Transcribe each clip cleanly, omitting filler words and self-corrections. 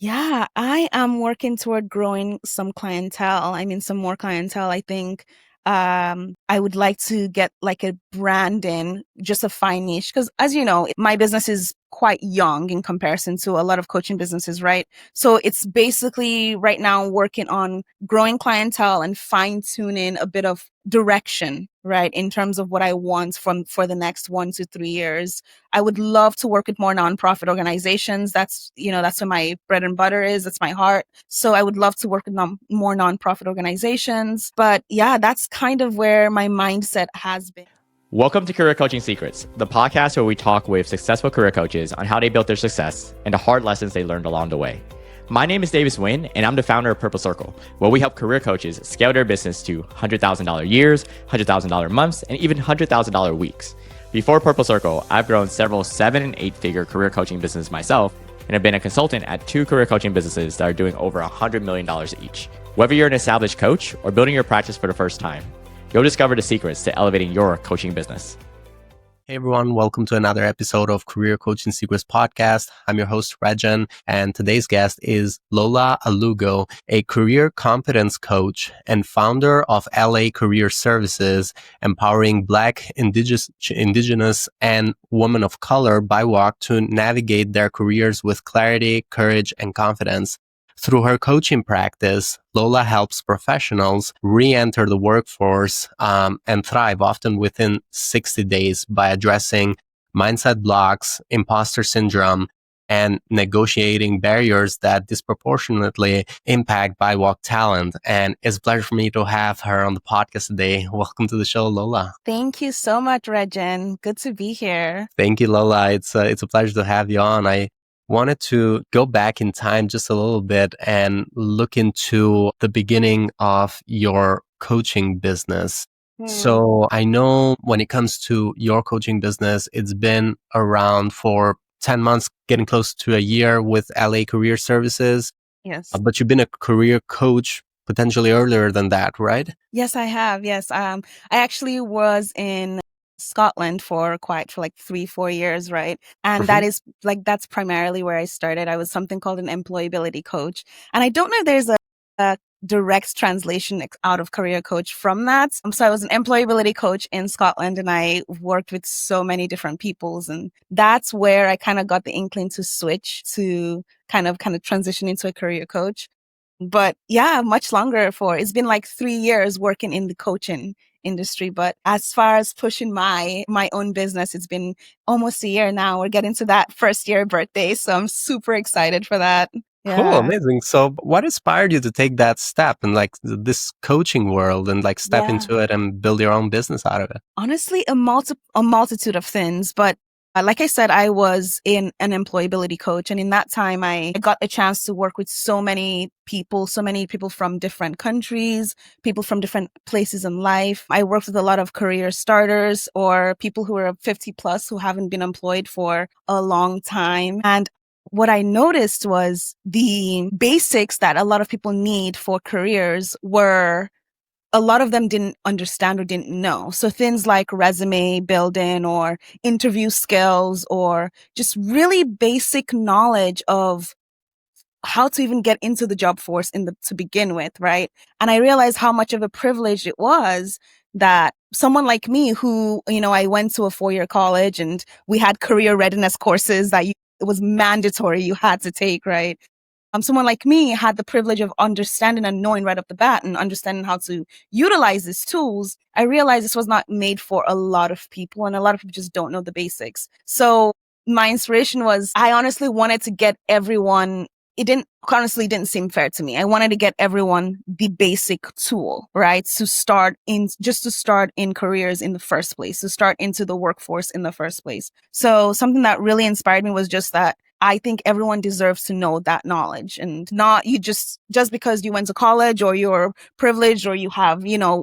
Yeah, I am working toward growing some clientele. I mean, some more clientele. I think I would like to get like a brand in just a fine niche because, as you know, my business is quite young in comparison to a lot of coaching businesses, right? So it's basically right now working on growing clientele and fine tuning a bit of direction, right, in terms of what I want from for the next 1 to 3 years. I would love to work with more nonprofit organizations. That's where my bread and butter is. That's my heart. So I would love to work with more nonprofit organizations. But yeah, that's kind of where my mindset has been. Welcome to Career Coaching Secrets, the podcast where we talk with successful career coaches on how they built their success and the hard lessons they learned along the way. My name is Davis Nguyen, and I'm the founder of Purple Circle, where we help career coaches scale their business to $100,000 years, $100,000 months, and even $100,000 weeks. Before Purple Circle, I've grown several 7- and 8-figure career coaching businesses myself, and have been a consultant at 2 career coaching businesses that are doing over $100 million each. Whether you're an established coach or building your practice for the first time, you'll discover the secrets to elevating your coaching business. Hey everyone, welcome to another episode of Career Coaching Secrets Podcast. I'm your host, Rexhen, and today's guest is Lola Alugo, a career competence coach and founder of LA Career Services, empowering Black, Indigenous, and women of color BIPOC to navigate their careers with clarity, courage, and confidence. Through her coaching practice, Lola helps professionals re-enter the workforce and thrive often within 60 days by addressing mindset blocks, imposter syndrome, and negotiating barriers that disproportionately impact BIPOC talent. And it's a pleasure for me to have her on the podcast today. Welcome to the show, Lola. Thank you so much, Rexhen. Good to be here. Thank you, Lola. It's a pleasure to have you on. I wanted to go back in time just a little bit and look into the beginning of your coaching business. So I know when it comes to your coaching business, it's been around for 10 months, getting close to a year with LA Career Services. Yes. But you've been a career coach potentially earlier than that, right? Yes, I have. Yes. I actually was in Scotland for like 3-4 years, right? And that's primarily where I started. I was something called an employability coach. And I don't know if there's a direct translation out of career coach from that. So I was an employability coach in Scotland and I worked with so many different peoples. And that's where I kind of got the inkling to switch to kind of transition into a career coach. But yeah, much longer it's been like 3 years working in the coaching industry. But as far as pushing my own business, it's been almost a year now. We're getting to that first year birthday. So I'm super excited for that. Cool, Yeah. amazing. So what inspired you to take that step and like this coaching world and like step Yeah. into it and build your own business out of it? Honestly, a multitude of things, but like I said, I was an employability coach. And in that time, I got a chance to work with so many people from different countries, people from different places in life. I worked with a lot of career starters or people who are 50 plus who haven't been employed for a long time. And what I noticed was the basics that a lot of people need for careers were a lot of them didn't understand or didn't know. So things like resume building or interview skills or just really basic knowledge of how to even get into the job force to begin with, right? And I realized how much of a privilege it was that someone like me who, I went to a 4-year college and we had career readiness courses that it was mandatory you had to take, right? Someone like me had the privilege of understanding and knowing right off the bat and understanding how to utilize these tools. I realized this was not made for a lot of people and a lot of people just don't know the basics. So my inspiration was I honestly wanted to get everyone. It didn't seem fair to me. I wanted to get everyone the basic tool, right? To start in careers in the first place, to start into the workforce in the first place. So something that really inspired me was just that I think everyone deserves to know that knowledge and not you just because you went to college or you're privileged or you have,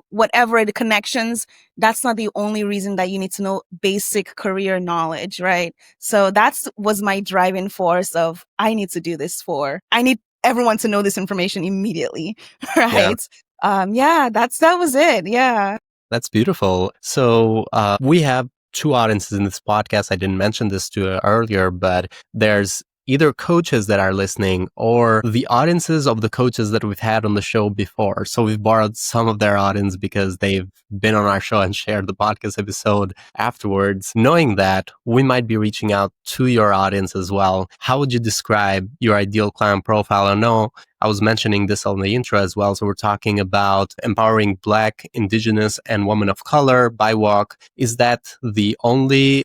whatever the connections. That's not the only reason that you need to know basic career knowledge, right? So was my driving force of I need to do this I need everyone to know this information immediately, right? That was it. Yeah. That's beautiful. So we have two audiences in this podcast. I didn't mention this to you earlier, but there's either coaches that are listening or the audiences of the coaches that we've had on the show before. So we've borrowed some of their audience because they've been on our show and shared the podcast episode afterwards. Knowing that, we might be reaching out to your audience as well. How would you describe your ideal client profile? I know I was mentioning this on the intro as well. So we're talking about empowering Black, Indigenous, and women of color, BIPOC. Is that the only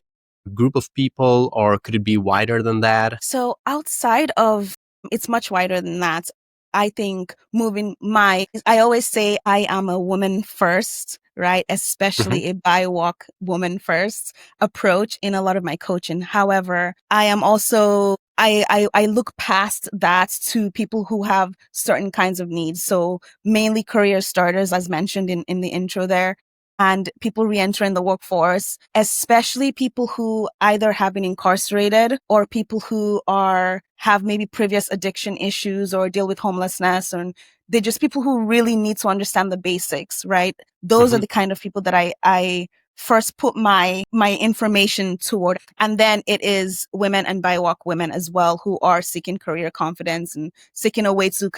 group of people, or could it be wider than that? So outside of, it's much wider than that. I think I always say I am a woman first, right? Especially a BIPOC woman first approach in a lot of my coaching. However, I am also, I look past that to people who have certain kinds of needs. So mainly career starters, as mentioned in the intro there, and people re-entering the workforce, especially people who either have been incarcerated or people who have maybe previous addiction issues or deal with homelessness, and they're just people who really need to understand the basics, right? Those are the kind of people that I first put my information toward. And then it is women and BIPOC women as well who are seeking career confidence and seeking a way to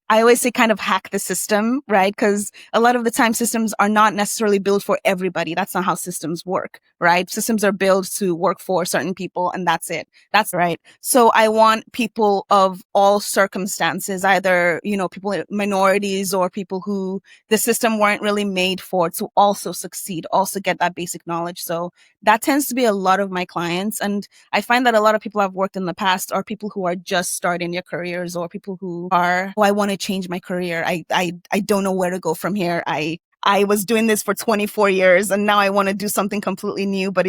I always say kind of hack the system, right? Because a lot of the time systems are not necessarily built for everybody. That's not how systems work, right? Systems are built to work for certain people, and that's it. That's right. So I want people of all circumstances, either, people, minorities, or people who the system weren't really made for, to also succeed, also get that basic knowledge. So that tends to be a lot of my clients. And I find that a lot of people I've worked in the past are people who are just starting their careers, or people who I want to change my career. I don't know where to go from here. I was doing this for 24 years and now I want to do something completely new, but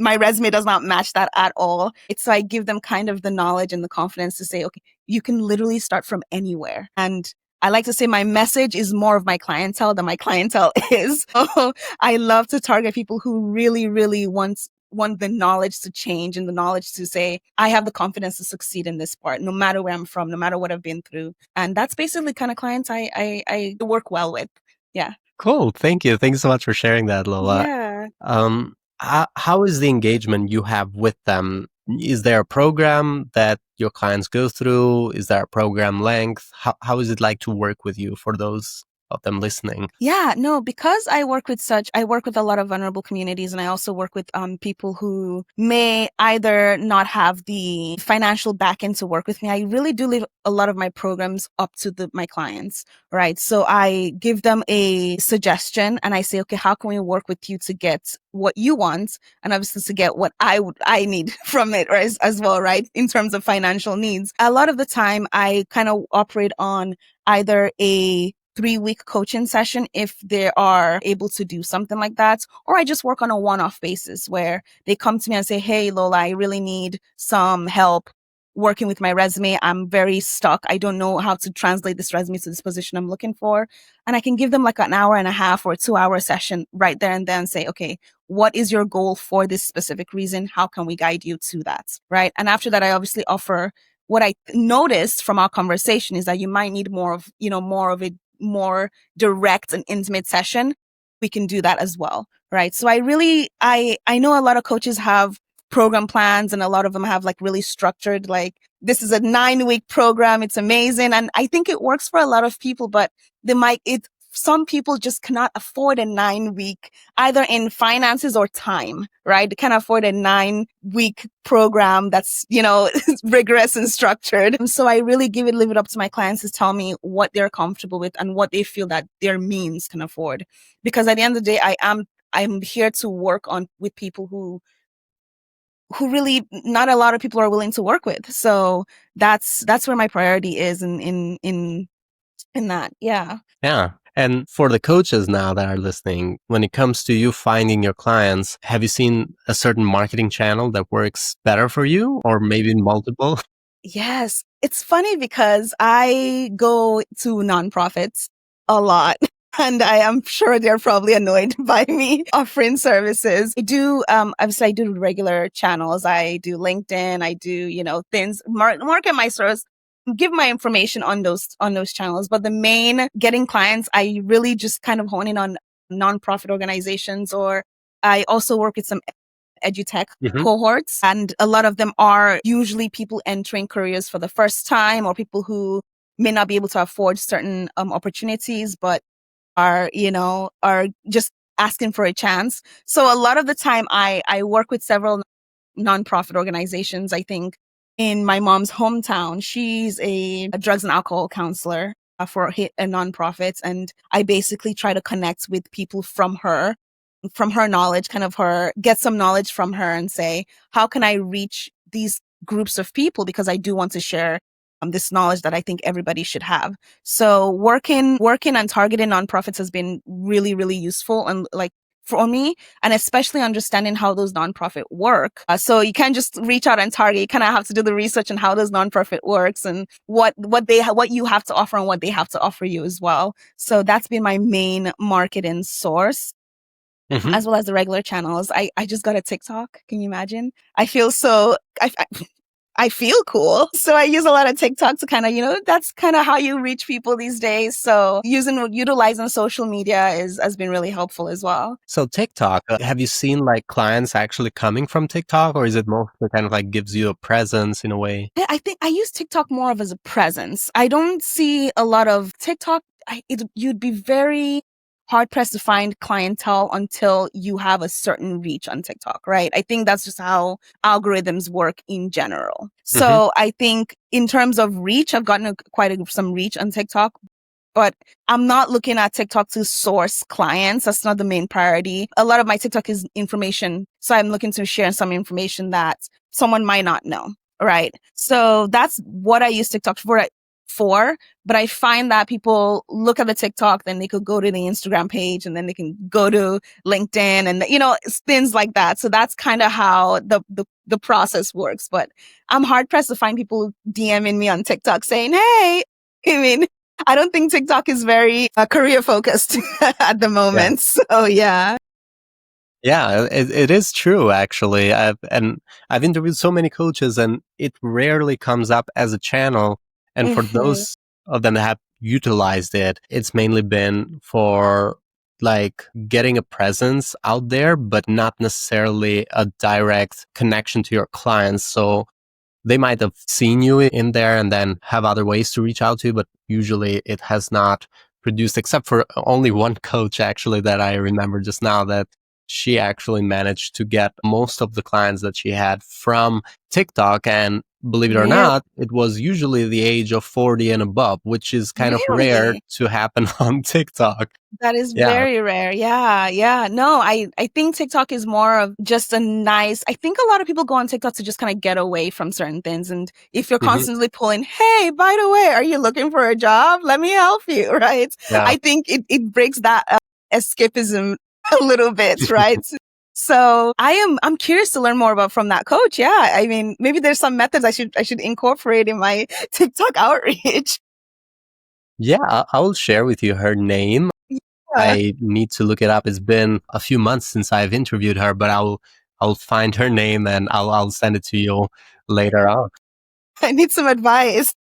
my resume does not match that at all. So I give them kind of the knowledge and the confidence to say, okay, you can literally start from anywhere. And I like to say my message is more of my clientele than my clientele is. So I love to target people who really, really want the knowledge to change and the knowledge to say, I have the confidence to succeed in this part, no matter where I'm from, no matter what I've been through. And that's basically the kind of clients I work well with. Yeah. Cool. Thank you. Thanks so much for sharing that, Lola. Yeah. How is the engagement you have with them? Is there a program that your clients go through? Is there a program length? How is it like to work with you, for those of them listening? Yeah, no, because I work with a lot of vulnerable communities, and I also work with people who may either not have the financial backing to work with me. I really do leave a lot of my programs up to my clients, right? So I give them a suggestion and I say, okay, how can we work with you to get what you want, and obviously to get what I need from it, right, as well, right? In terms of financial needs. A lot of the time I kind of operate on either a 3-week coaching session if they are able to do something like that, or I just work on a one-off basis where they come to me and say, hey, Lola, I really need some help working with my resume. I'm very stuck. I don't know how to translate this resume to this position I'm looking for. And I can give them like an hour and a half or a 2-hour session right there and then say, okay, what is your goal for this specific reason? How can we guide you to that? Right. And after that, I obviously offer what I noticed from our conversation is that you might need more of a more direct and intimate session. We can do that as well. Right. So I know a lot of coaches have program plans and a lot of them have like really structured, like this is a 9-week program. It's amazing. And I think it works for a lot of people, but some people just cannot afford a 9-week, either in finances or time, right? They can't afford a 9-week program that's, rigorous and structured. And so I really leave it up to my clients to tell me what they're comfortable with and what they feel that their means can afford. Because at the end of the day, I'm here to work with people who really not a lot of people are willing to work with. So that's where my priority is in that. Yeah. Yeah. And for the coaches now that are listening, when it comes to you finding your clients, have you seen a certain marketing channel that works better for you, or maybe multiple? Yes. It's funny because I go to nonprofits a lot. And I am sure they're probably annoyed by me offering services. Obviously I do regular channels. I do LinkedIn. I do, things, market my service, give my information on those channels. But the main getting clients, I really just kind of hone in on nonprofit organizations, or I also work with some edutech Mhm. cohorts. And a lot of them are usually people entering careers for the first time, or people who may not be able to afford certain opportunities, but are just asking for a chance. So a lot of the time I work with several nonprofit organizations. I think in my mom's hometown, she's a drugs and alcohol counselor for a nonprofit. And I basically try to connect with people from her knowledge, kind of get some knowledge from her and say, how can I reach these groups of people? Because I do want to share this knowledge that I think everybody should have. So working and targeting nonprofits has been really, really useful. And like for me, and especially understanding how those nonprofit work. So you can't just reach out and target. You kind of have to do the research on how those nonprofit works and what you have to offer and what they have to offer you as well. So that's been my main marketing source, Mhm. as well as the regular channels. I just got a TikTok. Can you imagine? I feel so, I feel cool. So I use a lot of TikTok to kind of, that's kind of how you reach people these days. So utilizing social media has been really helpful as well. So TikTok, have you seen like clients actually coming from TikTok, or is it mostly kind of like gives you a presence in a way? I think I use TikTok more of as a presence. I don't see a lot of TikTok. You'd be very hard pressed to find clientele until you have a certain reach on TikTok, right? I think that's just how algorithms work in general. Mhm. So I think in terms of reach, I've gotten some reach on TikTok, but I'm not looking at TikTok to source clients. That's not the main priority. A lot of my TikTok is information. So I'm looking to share some information that someone might not know. Right. So that's what I use TikTok for. But I find that people look at the TikTok, then they could go to the Instagram page, and then they can go to LinkedIn and, things like that. So that's kind of how the process works. But I'm hard pressed to find people DMing me on TikTok saying, hey, I mean, I don't think TikTok is very career focused at the Yeah. moment. So yeah. Yeah, it is true actually. I've interviewed so many coaches, and it rarely comes up as a channel. And for Mhm. those of them that have utilized it, it's mainly been for like getting a presence out there, but not necessarily a direct connection to your clients. So they might have seen you in there and then have other ways to reach out to, but usually it has not produced, except for only one coach actually that I remember just now, that she actually managed to get most of the clients that she had from TikTok. And believe it or Really? not, it was usually the age of 40 and above, which is kind of rare Really? to happen on TikTok. That is Yeah. very rare. Yeah. Yeah. No, I think TikTok is more of just I think a lot of people go on TikTok to just kind of get away from certain things. And if you're Hmm. constantly pulling, hey, by the way, are you looking for a job? Let me help you. Right. Yeah. I think it breaks that escapism a little bit. Right. So I'm curious to learn more about from that coach. Yeah. I mean, maybe there's some methods I should incorporate in my TikTok outreach. Yeah. I will share with you her name. Yeah. I need to look it up. It's been a few months since I've interviewed her, but I'll find her name and I'll send it to you later on. I need some advice.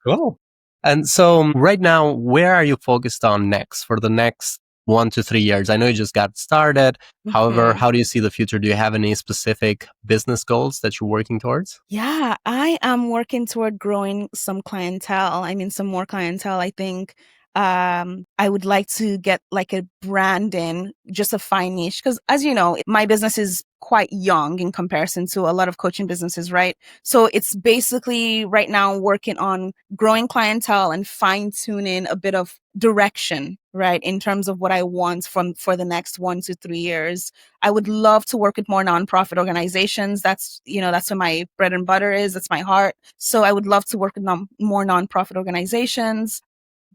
Cool. And so right now, where are you focused on next for the next 1 to 3 years? I know you just got started. However, Mhm. how do you see the future? Do you have any specific business goals that you're working towards? Yeah, I am working toward growing some clientele. I mean, some more clientele. I think I would like to get like a branding, just a fine niche. Because as you know, my business is quite young in comparison to a lot of coaching businesses, right? So it's basically right now working on growing clientele and fine tuning a bit of direction, right? In terms of what I want for the next 1 to 3 years. I would love to work with more nonprofit organizations. That's where my bread and butter is. That's my heart. So I would love to work with more nonprofit organizations.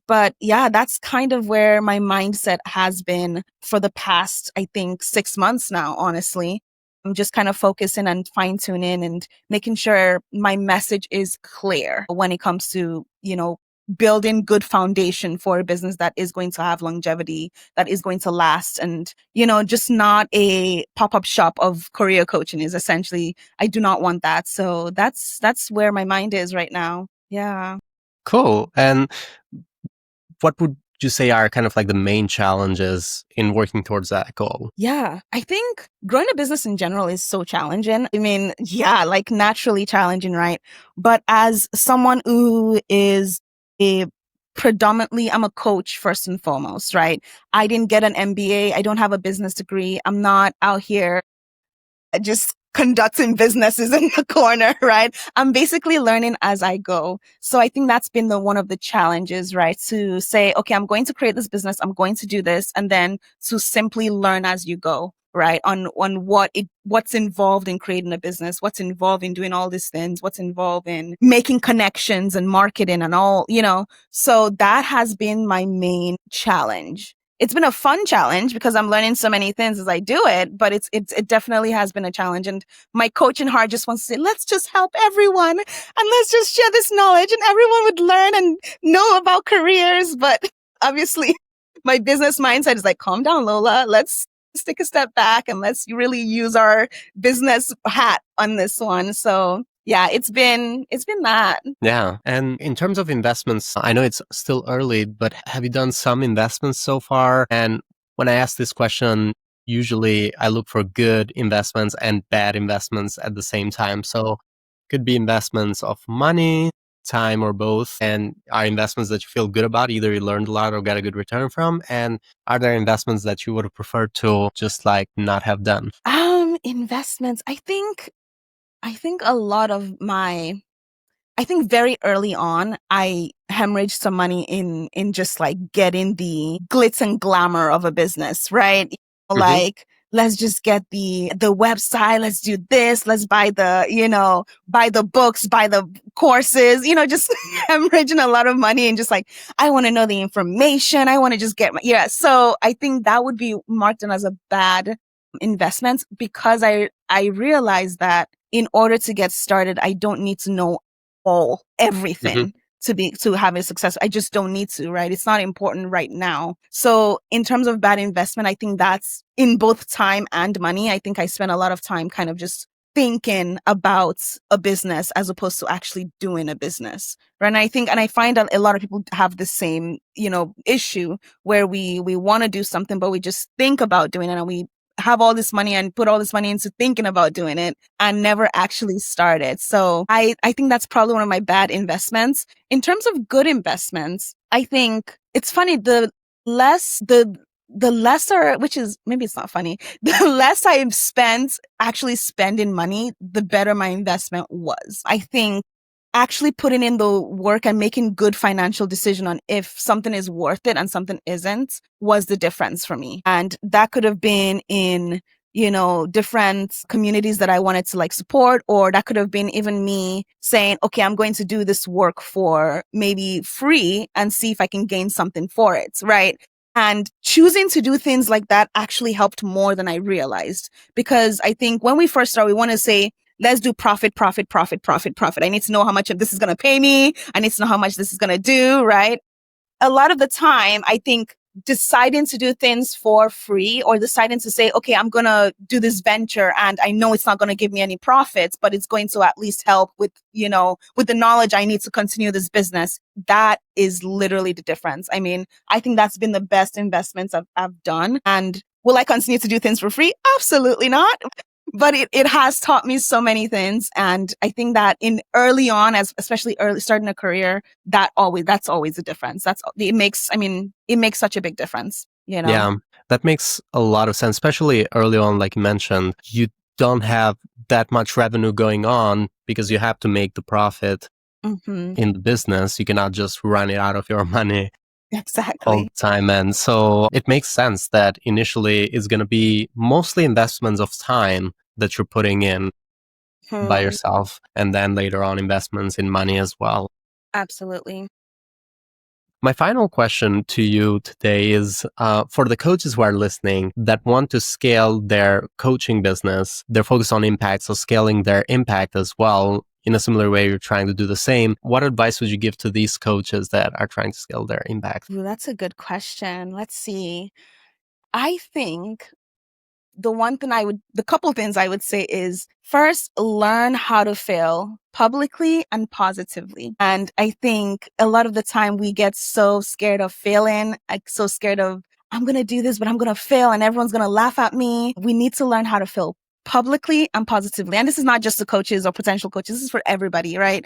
But yeah, that's kind of where my mindset has been for the past, I think, 6 months now, honestly. I'm just kind of focusing and fine tuning and making sure my message is clear when it comes to, building good foundation for a business that is going to have longevity, that is going to last, and, just not a pop-up shop of career coaching is essentially, I do not want that. So that's where my mind is right now. Yeah. Cool. And what would you say are kind of like the main challenges in working towards that goal? Yeah, I think growing a business in general is so challenging. I mean, yeah, like naturally challenging, right? But as someone who is a predominantly, I'm a coach first and foremost, right? I didn't get an MBA. I don't have a business degree. I'm not out here just conducting businesses in the corner, right? I'm basically learning as I go. So I think that's been one of the challenges, right? To say, okay, I'm going to create this business. I'm going to do this. And then to simply learn as you go, right? On what's involved in creating a business, what's involved in doing all these things, what's involved in making connections and marketing and all, so that has been my main challenge. It's been a fun challenge because I'm learning so many things as I do it, but it definitely has been a challenge. And my coaching heart just wants to say, let's just help everyone and let's just share this knowledge and everyone would learn and know about careers. But obviously my business mindset is like, calm down, Lola. Let's take a step back and let's really use our business hat on this one. So yeah, it's been that. Yeah. And in terms of investments, I know it's still early, but have you done some investments so far? And when I ask this question, usually I look for good investments and bad investments at the same time. So could be investments of money, time, or both. And are investments that you feel good about, either you learned a lot or got a good return from? And are there investments that you would have preferred to just like not have done? Investments. I think a lot of I think very early on, I hemorrhaged some money in just like getting the glitz and glamour of a business, right? Mhm. Like, let's just get the website. Let's do this. Let's buy buy the books, buy the courses, just hemorrhaging a lot of money and just like, I want to know the information. I want to just yeah. So I think that would be marked as a bad investment because I realized that in order to get started, I don't need to know Mhm. everything to have a success. I just don't need to, right? It's not important right now. So in terms of bad investment, I think that's in both time and money. I think I spent a lot of time kind of just thinking about a business as opposed to actually doing a business. Right. And I find that a lot of people have the same, issue where we want to do something, but we just think about doing it and we have all this money and put all this money into thinking about doing it and never actually started. So I think that's probably one of my bad investments. In terms of good investments, I think it's funny, the lesser, which is maybe it's not funny, the less I've spent actually spending money, the better my investment was. I think actually putting in the work and making good financial decision on if something is worth it and something isn't was the difference for me. And that could have been in, different communities that I wanted to like support, or that could have been even me saying, okay, I'm going to do this work for maybe free and see if I can gain something for it. Right. And choosing to do things like that actually helped more than I realized. Because I think when we first start, we want to say, let's do profit, profit, profit, profit, profit. I need to know how much of this is going to pay me. I need to know how much this is going to do, right? A lot of the time, I think deciding to do things for free or deciding to say, okay, I'm going to do this venture and I know it's not going to give me any profits, but it's going to at least help with, with the knowledge I need to continue this business. That is literally the difference. I mean, I think that's been the best investments I've done. And will I continue to do things for free? Absolutely not. But it has taught me so many things. And I think that in early on, especially early starting a career, that's always a difference. It makes such a big difference, Yeah, that makes a lot of sense, especially early on, like you mentioned. You don't have that much revenue going on because you have to make the profit Mm-hmm. in the business. You cannot just run it out of your money all Exactly. the time. And so it makes sense that initially it's going to be mostly investments of time that you're putting in by Hmm. yourself, and then later on investments in money as well. Absolutely. My final question to you today is for the coaches who are listening that want to scale their coaching business, they're focused on impact, so scaling their impact as well. In a similar way, you're trying to do the same. What advice would you give to these coaches that are trying to scale their impact? Ooh, that's a good question. Let's see. I think the couple things I would say is, first, learn how to fail publicly and positively. And I think a lot of the time we get so scared of failing, like so scared of, I'm going to do this, but I'm going to fail and everyone's going to laugh at me. We need to learn how to fail publicly and positively. And this is not just the coaches or potential coaches. This is for everybody, right?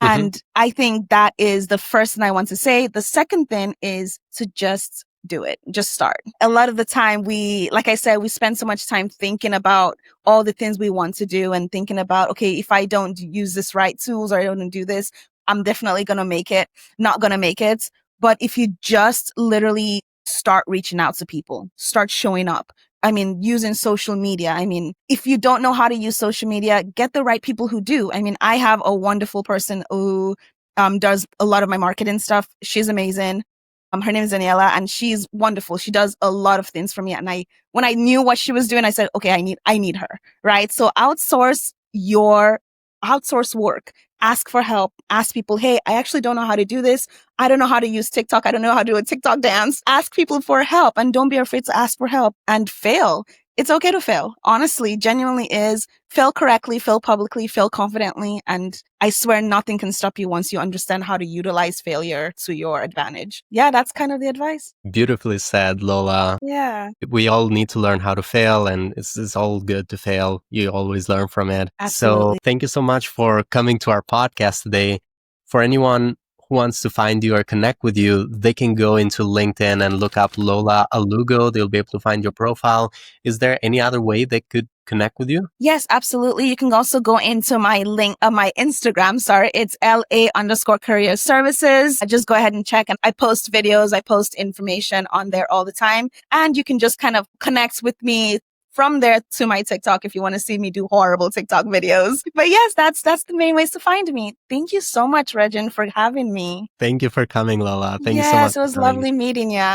Mm-hmm. And I think that is the first thing I want to say. The second thing is to just do it. Just start. A lot of the time like I said, we spend so much time thinking about all the things we want to do and thinking about, okay, if I don't use this right tools or I don't do this, I'm definitely going to not going to make it. But if you just literally start reaching out to people, start showing up. I mean, using social media. I mean, if you don't know how to use social media, get the right people who do. I mean, I have a wonderful person who does a lot of my marketing stuff. She's amazing. Her name is Daniela and she's wonderful. She does a lot of things for me. And when I knew what she was doing, I said, okay, I need her. Right. So outsource work, ask for help, ask people, hey, I actually don't know how to do this. I don't know how to use TikTok. I don't know how to do a TikTok dance. Ask people for help and don't be afraid to ask for help and fail. It's okay to fail. Honestly, genuinely is. Fail correctly, fail publicly, fail confidently. And I swear nothing can stop you once you understand how to utilize failure to your advantage. Yeah, that's kind of the advice. Beautifully said, Lola. Yeah. We all need to learn how to fail, and it's all good to fail. You always learn from it. Absolutely. So thank you so much for coming to our podcast today. For anyone who wants to find you or connect with you, they can go into LinkedIn and look up Lola Alugo. They'll be able to find your profile. Is there any other way they could connect with you? Yes, absolutely. You can also go into my my Instagram. Sorry, it's LA_career services. Just go ahead and check. And I post videos, I post information on there all the time. And you can just kind of connect with me from there to my TikTok if you want to see me do horrible TikTok videos. But yes, that's the main ways to find me. Thank you so much, Rexhen, for having me. Thank you for coming, Lola. Thank you so much. Yes, it was for coming. lovely meeting you.